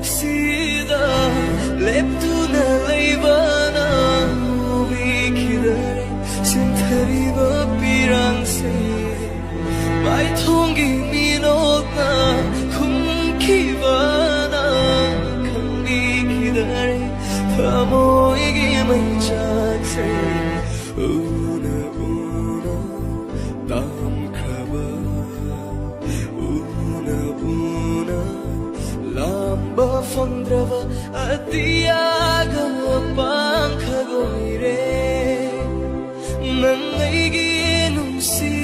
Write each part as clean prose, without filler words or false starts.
sida leptuna leibana ubikidare sinthariba pirangse mai thongi minokna khumkibana khambikidare thamoigi manchakse una una tam khaba una una lamba fondrava atiyaga pankhagoire nangaigi nungsiwari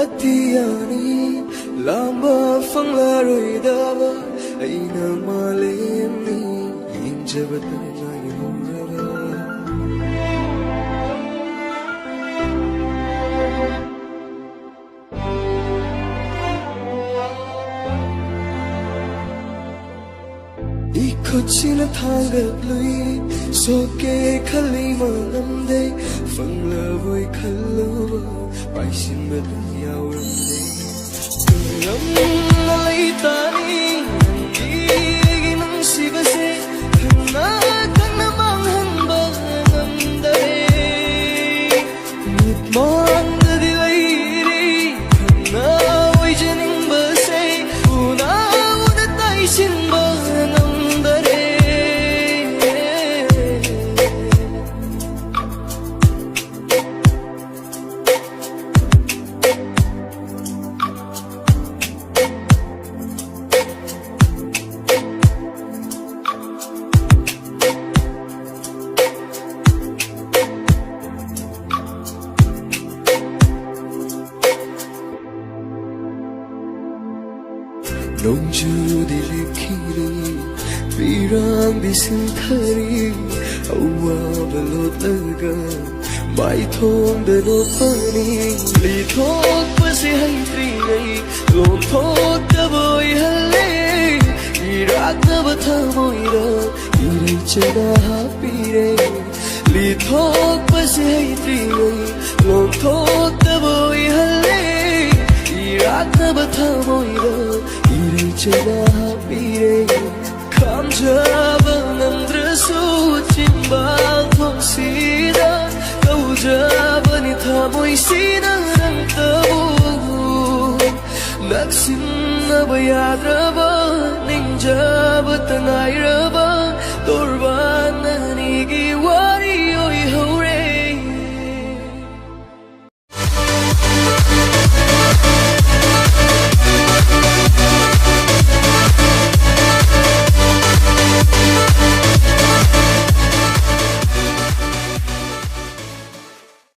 Atiyani lamba fanglaroidaba aina malemni injabata nayrava Ikochina thangat lui soke khali manamde fanglavoi khalluva paisimba yauramde Nalaitani Nangigi nang sibase Thangna kang namanghanba namdare Nitmang na dilairi Thangna way janing base Una una tay sinba namdare Nongju dilikiri pirang bisinthari awa balotlaga mai thong benot pani li thok pasi hai tri nei lom thok da boy halle irak na batha moira iri chada pire li thok pasi hai tri nei lom thok da boy halle irak na batha moira Chada pire kamjaba namdrasu chimbal thosida kaujaba ni thamoi sina rantabu naksin nabayadraba ningjaba tangairaba tor